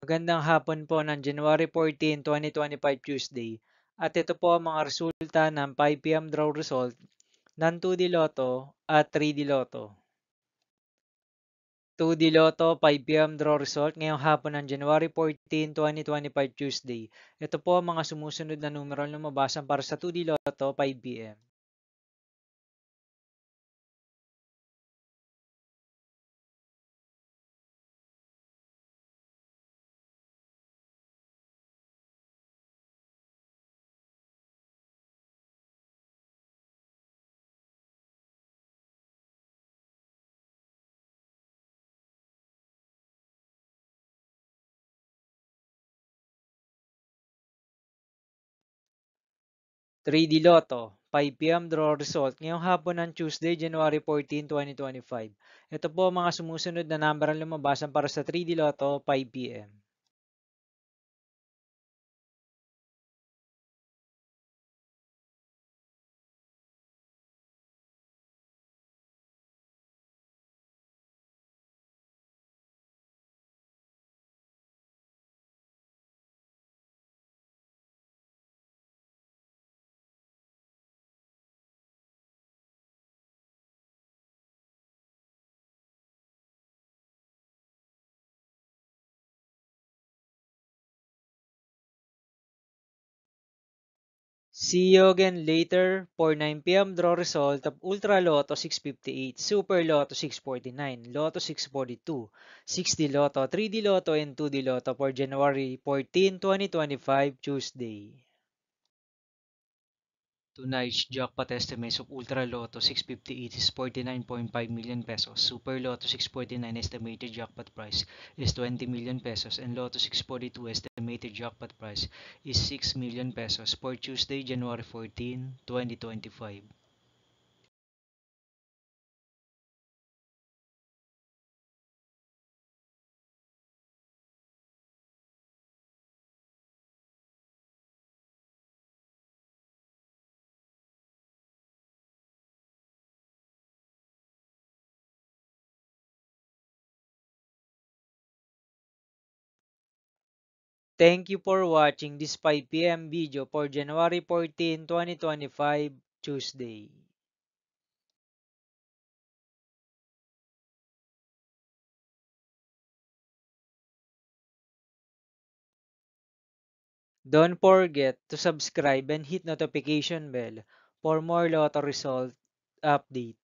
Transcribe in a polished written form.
Magandang hapon po ng January 14, 2025 Tuesday. At ito po ang mga resulta ng 5 PM draw result ng 2D Lotto at 3D Lotto. 2D Lotto 5 PM draw result ngayong hapon ng January 14, 2025 Tuesday. Ito po ang mga sumusunod na numeral na lumabasan para sa 2D Lotto 5 PM. 3D Lotto 5 PM draw result ngayong hapon ng Tuesday, January 14, 2025. Ito po ang mga sumusunod na number ang lumabasan para sa 3D Lotto 5 PM. See you again later for 9 PM draw result of Ultra Lotto 658, Super Lotto 649, Lotto 642, 6D Lotto, 3D Lotto, and 2D Lotto for January 14, 2025 Tuesday. Tonight's jackpot estimates of Ultra Lotto 658 is 49.5 million pesos. Super Lotto 649 estimated jackpot price is 20 million pesos and Lotto 642 estimated jackpot price is 6 million pesos for Tuesday, January 14, 2025. Thank you for watching this 5 PM video for January 14, 2025 Tuesday. Don't forget to subscribe and hit notification bell for more Lotto result update.